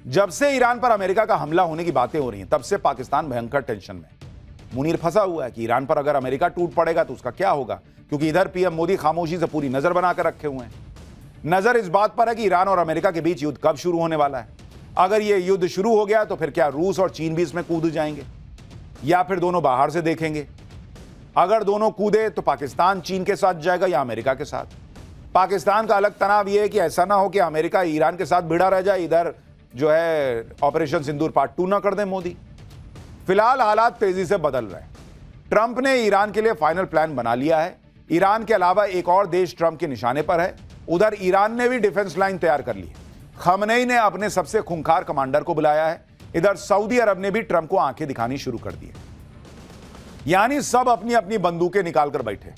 जब से ईरान पर अमेरिका का हमला होने की बातें हो रही हैं, तब से पाकिस्तान भयंकर टेंशन में। मुनीर फंसा हुआ है कि ईरान पर अगर अमेरिका टूट पड़ेगा तो उसका क्या होगा, क्योंकि इधर पीएम मोदी खामोशी से पूरी नजर बनाकर रखे हुए हैं। नजर इस बात पर है कि ईरान और अमेरिका के बीच युद्ध कब शुरू होने वाला है। अगर यह युद्ध शुरू हो गया तो फिर क्या रूस और चीन भी इसमें कूद जाएंगे, या फिर दोनों बाहर से देखेंगे? अगर दोनों कूदे तो पाकिस्तान चीन के साथ जाएगा या अमेरिका के साथ? पाकिस्तान का अलग तनाव यह है कि ऐसा ना हो कि अमेरिका ईरान के साथ भिड़ा रह जाए, इधर जो है ऑपरेशन सिंदूर पार्ट 2 ना कर दे मोदी। फिलहाल हालात तेजी से बदल रहे हैं। ट्रंप ने ईरान के लिए फाइनल प्लान बना लिया है। ईरान के अलावा एक और देश ट्रंप के निशाने पर है। उधर ईरान ने भी डिफेंस लाइन तैयार कर ली है। खमनेई ने अपने सबसे खूंखार कमांडर को बुलाया है। इधर सऊदी अरब ने भी ट्रंप को आंखें दिखानी शुरू कर दी है। यानी सब अपनी अपनी बंदूकें निकालकर बैठे।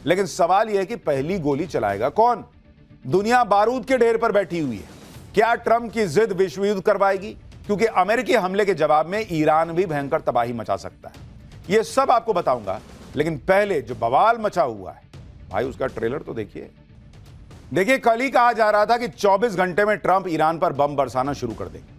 लेकिन सवाल यह है कि पहली गोली चलाएगा कौन? दुनिया बारूद के ढेर पर बैठी हुई है। क्या ट्रंप की जिद विश्व युद्ध करवाएगी? क्योंकि अमेरिकी हमले के जवाब में ईरान भी भयंकर तबाही मचा सकता है। यह सब आपको बताऊंगा, लेकिन पहले जो बवाल मचा हुआ है भाई, उसका ट्रेलर तो देखिए। कल ही कहा जा रहा था कि 24 घंटे में ट्रंप ईरान पर बम बरसाना शुरू कर देंगे,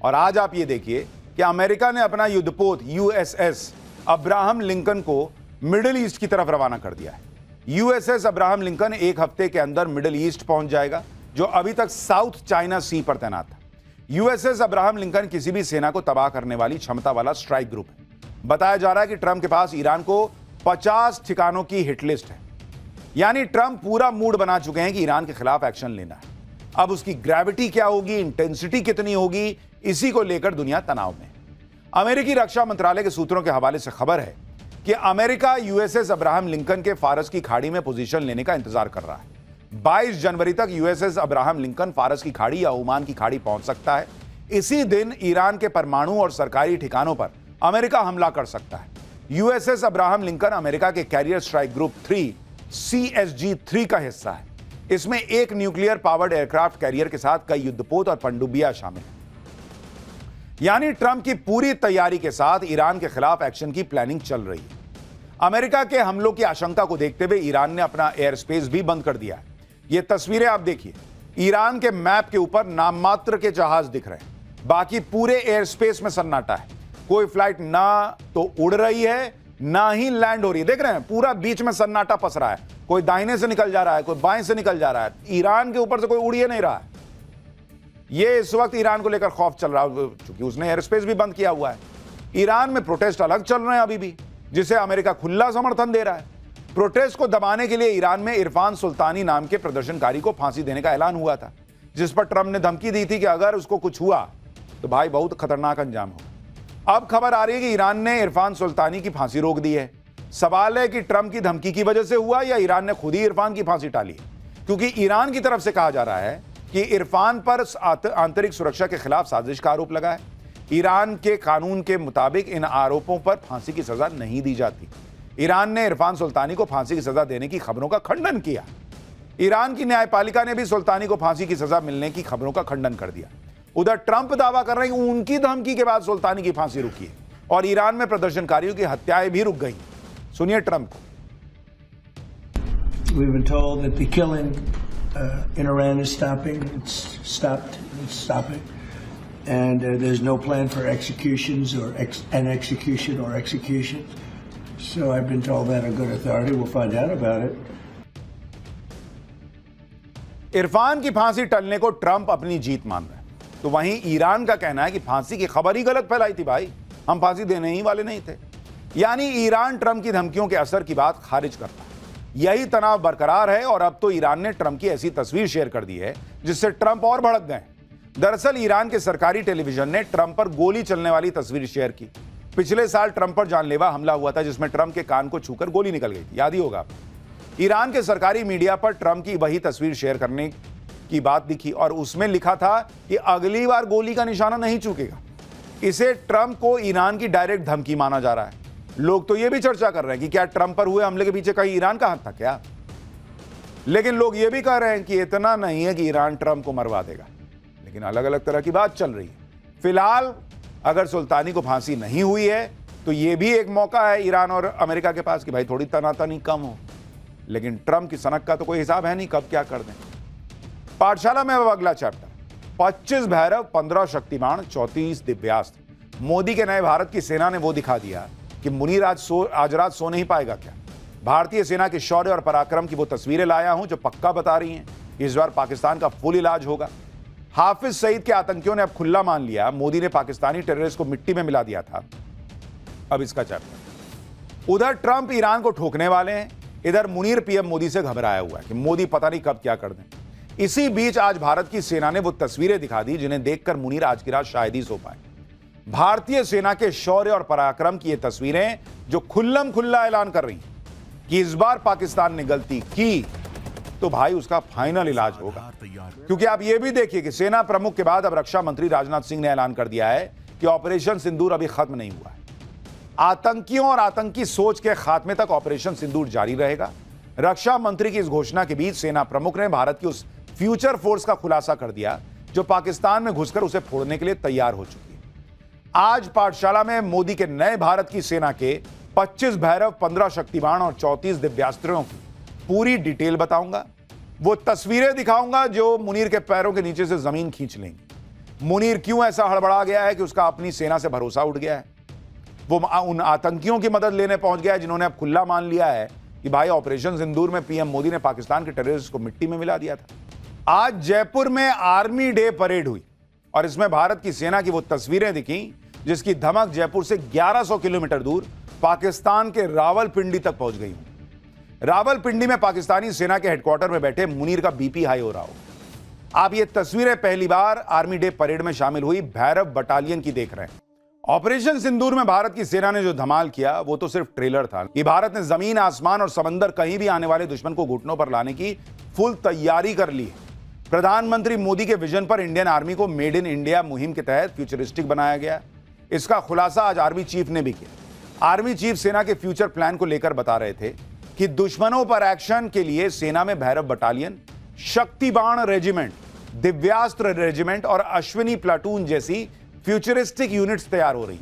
और आज आप ये देखिए कि अमेरिका ने अपना युद्धपोत यूएसएस अब्राहम लिंकन को मिडिल ईस्ट की तरफ रवाना कर दिया है। यूएसएस अब्राहम लिंकन एक हफ्ते के अंदर मिडिल ईस्ट पहुंच जाएगा, जो अभी तक साउथ चाइना सी पर तैनात था। यूएसएस अब्राहम लिंकन किसी भी सेना को तबाह करने वाली क्षमता वाला स्ट्राइक ग्रुप है। बताया जा रहा है कि ट्रंप के पास ईरान को 50 ठिकानों की हिट लिस्ट है। यानी ट्रंप पूरा मूड बना चुके हैं कि ईरान के खिलाफ एक्शन लेना है। अब उसकी ग्रेविटी क्या होगी, इंटेंसिटी कितनी होगी, इसी को लेकर दुनिया तनाव में। अमेरिकी रक्षा मंत्रालय के सूत्रों के हवाले से खबर है कि अमेरिका यूएसएस अब्राहम लिंकन के फारस की खाड़ी में पोजीशन लेने का इंतजार कर रहा है। 22 जनवरी तक यूएसएस अब्राहम लिंकन फारस की खाड़ी या ओमान की खाड़ी पहुंच सकता है। इसी दिन ईरान के परमाणु और सरकारी ठिकानों पर अमेरिका हमला कर सकता है। यूएसएस अब्राहम लिंकन अमेरिका के कैरियर स्ट्राइक ग्रुप 3 CSG-3 का हिस्सा है। इसमें एक न्यूक्लियर पावर्ड एयरक्राफ्ट कैरियर के साथ कई युद्धपोत और पनडुब्बियां शामिल हैं। यानी ट्रंप की पूरी तैयारी के साथ ईरान के खिलाफ एक्शन की प्लानिंग चल रही है। अमेरिका के हमलों की आशंका को देखते हुए ईरान ने अपना एयर स्पेस भी बंद कर दिया है। ये तस्वीरें आप देखिए, ईरान के मैप के ऊपर नाम मात्र के जहाज दिख रहे हैं, बाकी पूरे एयर स्पेस में सन्नाटा है। कोई फ्लाइट ना तो उड़ रही है, ना ही लैंड हो रही है। देख रहे हैं, पूरा बीच में सन्नाटा पस रहा है। कोई दाहिने से निकल जा रहा है, कोई बाएं से निकल जा रहा है। ईरान के ऊपर से कोई उड़ ही नहीं रहा है। ये इस वक्त ईरान को लेकर खौफ चल रहा है, क्योंकि उसने एयर स्पेस भी बंद किया हुआ है। ईरान में प्रोटेस्ट अलग चल रहे हैं अभी भी, जिसे अमेरिका खुला समर्थन दे रहा है। प्रोटेस्ट को दबाने के लिए ईरान में इरफान सुल्तानी नाम के प्रदर्शनकारी को फांसी देने का ऐलान हुआ था, जिस पर ट्रंप ने धमकी दी थी कि अगर उसको कुछ हुआ तो भाई बहुत खतरनाक अंजाम होगा। अब खबर आ रही है कि ईरान ने इरफान सुल्तानी की फांसी रोक दी है। सवाल है कि ट्रंप की धमकी की वजह से हुआ या ईरान ने खुद ही इरफान की फांसी टाली है, क्योंकि ईरान की तरफ से कहा जा रहा है कि इरफान पर आंतरिक सुरक्षा के खिलाफ साजिश का आरोप लगा है। ईरान के कानून के मुताबिक इन आरोपों पर फांसी की सजा नहीं दी जाती। ईरान ने इरफान सुल्तानी को फांसी की सजा देने की खबरों का खंडन किया। ईरान की न्यायपालिका ने भी सुल्तानी को फांसी की सजा मिलने की खबरों का खंडन कर दिया। उधर ट्रंप दावा कर रहे हैं कि उनकी धमकी के बाद सुल्तानी की फांसी रुकी है और ईरान में प्रदर्शनकारियों की हत्याएं भी रुक गई। सुनिए ट्रंप को। We've been told that the killing in Iran is stopping. It's stopped. It's stopping, and there's no plan for executions or an execution or executions. So I've been told that a good authority. We'll find out about it. Irfan की फांसी टलने को Trump अपनी जीत मान रहे हैं, तो वहीं Iran का कहना है कि फांसी की खबर ही गलत फैलाई थी भाई, हम फांसी देने ही वाले नहीं थे। यानी ईरान ट्रंप की धमकियों के असर की बात खारिज करता है। यही तनाव बरकरार है और अब तो ईरान ने ट्रंप की ऐसी तस्वीर शेयर कर दी है जिससे ट्रंप और भड़क गए। दरअसल ईरान के सरकारी टेलीविजन ने ट्रंप पर गोली चलने वाली तस्वीर शेयर की। पिछले साल ट्रंप पर जानलेवा हमला हुआ था, जिसमें ट्रंप के कान को छूकर गोली निकल गई, याद ही होगा। ईरान के सरकारी मीडिया पर ट्रंप की वही तस्वीर शेयर करने की बात दिखी और उसमें लिखा था कि अगली बार गोली का निशाना नहीं चूकेगा। इसे ट्रंप को ईरान की डायरेक्ट धमकी माना जा रहा है। लोग तो यह भी चर्चा कर रहे हैं कि क्या ट्रंप पर हुए हमले के पीछे कहीं ईरान का हाथ था क्या? लेकिन लोग यह भी कह रहे हैं कि इतना नहीं है कि ईरान ट्रंप को मरवा देगा। लेकिन अलग अलग तरह की बात चल रही है। फिलहाल अगर सुल्तानी को फांसी नहीं हुई है तो यह भी एक मौका है ईरान और अमेरिका के पास कि भाई थोड़ी तनातनी कम हो। लेकिन ट्रंप की सनक का तो कोई हिसाब है नहीं, कब क्या कर दें। पाठशाला में अब अगला चैप्टर। 25 भैरव, 15 शक्तिबाण, 34 दिव्यास्त्र। मोदी के नए भारत की सेना ने वो दिखा दिया कि मुनीर आज रात सो नहीं पाएगा क्या। भारतीय सेना के शौर्य और पराक्रम की वो तस्वीरें लाया हूं जो पक्का बता रही हैं इस बार पाकिस्तान का फुल इलाज होगा। हाफिज सईद के आतंकियों ने अब खुला मान लिया मोदी ने पाकिस्तानी टेररिस्ट को मिट्टी में मिला दिया था। अब इसका चैप्टर। उधर ट्रंप ईरान को ठोकने वाले हैं, इधर मुनीर पीएम मोदी से घबराया हुआ है कि मोदी पता नहीं कब क्या कर दें। इसी बीच आज भारत की सेना ने वो तस्वीरें दिखा दी जिन्हें देखकर मुनीर आज की रात शायद ही सो पाए। भारतीय सेना के शौर्य और पराक्रम की ये तस्वीरें जो खुल्लम खुल्ला ऐलान कर रही हैं कि इस बार पाकिस्तान ने गलती की तो भाई उसका फाइनल इलाज होगा। क्योंकि आप ये भी देखिए कि सेना प्रमुख के बाद अब रक्षा मंत्री राजनाथ सिंह ने ऐलान कर दिया है कि ऑपरेशन सिंदूर अभी खत्म नहीं हुआ है। आतंकियों और आतंकी सोच के खात्मे तक ऑपरेशन सिंदूर जारी रहेगा। रक्षा मंत्री की इस घोषणा के बीच सेना प्रमुख ने भारत की उस फ्यूचर फोर्स का खुलासा कर दिया जो पाकिस्तान में घुसकर उसे फोड़ने के लिए तैयार हो चुकी है। आज पाठशाला में मोदी के नए भारत की सेना के 25 भैरव, 15 शक्तिबाण और 34 दिव्यास्त्रों की पूरी डिटेल बताऊंगा। वो तस्वीरें दिखाऊंगा जो मुनीर के पैरों के नीचे से जमीन खींच लेंगी। मुनीर क्यों ऐसा हड़बड़ा गया है कि उसका अपनी सेना से भरोसा उठ गया है। वो उन आतंकियों की मदद लेने पहुंच गया है जिन्होंने अब खुला मान लिया है कि भाई ऑपरेशन सिंदूर में पीएम मोदी ने पाकिस्तान के टेररिस्ट को मिट्टी में मिला दिया था। आज जयपुर में आर्मी डे परेड हुई और इसमें भारत की सेना की वो तस्वीरें दिखी जिसकी धमक जयपुर से 1100 किलोमीटर दूर पाकिस्तान के रावलपिंडी तक पहुंच गई। रावलपिंडी में पाकिस्तानी सेना के हेडक्वार्टर में बैठे मुनीर का बीपी हाई हो रहा हो। आप ये तस्वीरें पहली बार आर्मी डे परेड में शामिल हुई भैरव बटालियन की देख रहे हैं। ऑपरेशन सिंदूर में भारत की सेना ने जो धमाल किया वो तो सिर्फ ट्रेलर था कि भारत ने जमीन, आसमान और समंदर कहीं भी आने वाले दुश्मन को घुटनों पर लाने की फुल तैयारी कर ली है। प्रधानमंत्री मोदी के विजन पर इंडियन आर्मी को मेड इन इंडिया मुहिम के तहत फ्यूचरिस्टिक बनाया गया। इसका खुलासा आज आर्मी चीफ ने भी किया। आर्मी चीफ सेना के फ्यूचर प्लान को लेकर बता रहे थे कि दुश्मनों पर एक्शन के लिए सेना में Bhairav battalion, Shaktiban regiment, Divyastra regiment और अश्विनी प्लाटून जैसी फ्यूचरिस्टिक यूनिट्स तैयार हो रही।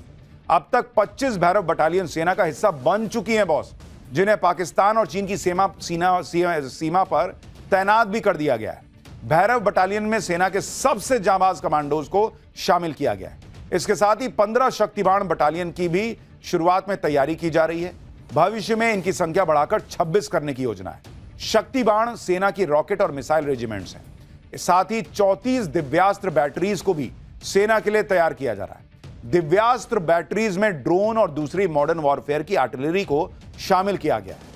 अब तक 25 भैरव बटालियन सेना का हिस्सा बन चुकी हैं बॉस, जिन्हें पाकिस्तान और चीन की सीमा पर तैनात भी कर दिया गया है। भैरव बटालियन में सेना के सबसे जांबाज कमांडोज को शामिल किया गया है। इसके साथ ही 15 शक्तिबाण बटालियन की भी शुरुआत में तैयारी की जा रही है। भविष्य में इनकी संख्या बढ़ाकर 26 करने की योजना है। शक्तिबाण सेना की रॉकेट और मिसाइल रेजिमेंट्स हैं। साथ ही 34 दिव्यास्त्र बैटरीज को भी सेना के लिए तैयार किया जा रहा है। दिव्यास्त्र बैटरीज में ड्रोन और दूसरी मॉडर्न वॉरफेयर की आर्टिलरी को शामिल किया गया है।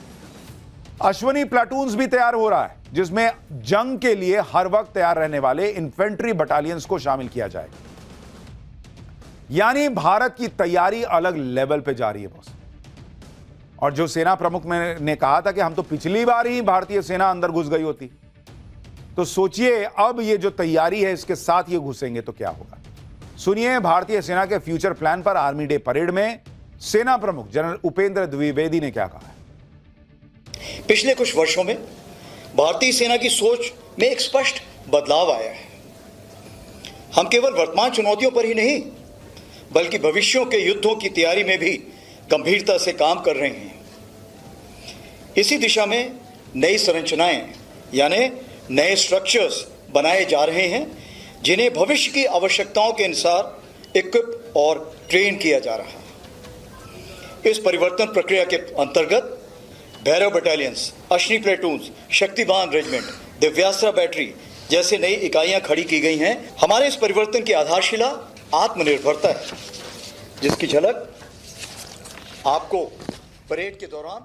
अश्विनी प्लाटून्स भी तैयार हो रहा है जिसमें जंग के लिए हर वक्त तैयार रहने वाले इन्फेंट्री बटालियंस को शामिल किया जाएगा। यानी भारत की तैयारी अलग लेवल पे जा रही है बॉस। और जो सेना प्रमुख ने कहा था कि हम तो पिछली बार ही भारतीय सेना अंदर घुस गई होती, तो सोचिए अब ये जो तैयारी है इसके साथ ये घुसेंगे तो क्या होगा। सुनिए भारतीय सेना के फ्यूचर प्लान पर आर्मी डे परेड में सेना प्रमुख जनरल उपेंद्र द्विवेदी ने क्या कहा है। पिछले कुछ वर्षों में भारतीय सेना की सोच में एक स्पष्ट बदलाव आया है। हम केवल वर्तमान चुनौतियों पर ही नहीं बल्कि भविष्यों के युद्धों की तैयारी में भी गंभीरता से काम कर रहे हैं। इसी दिशा में नई संरचनाएं यानी नए स्ट्रक्चर्स बनाए जा रहे हैं जिन्हें भविष्य की आवश्यकताओं के अनुसार इक्विप और ट्रेन किया जा रहा है। इस परिवर्तन प्रक्रिया के अंतर्गत Bhairav battalions, Ashwini platoons, Shaktiban regiment, Divyastra battery जैसे नई इकाइयां खड़ी की गई हैं। हमारे इस परिवर्तन की आधारशिला आत्मनिर्भरता है जिसकी झलक आपको परेड के दौरान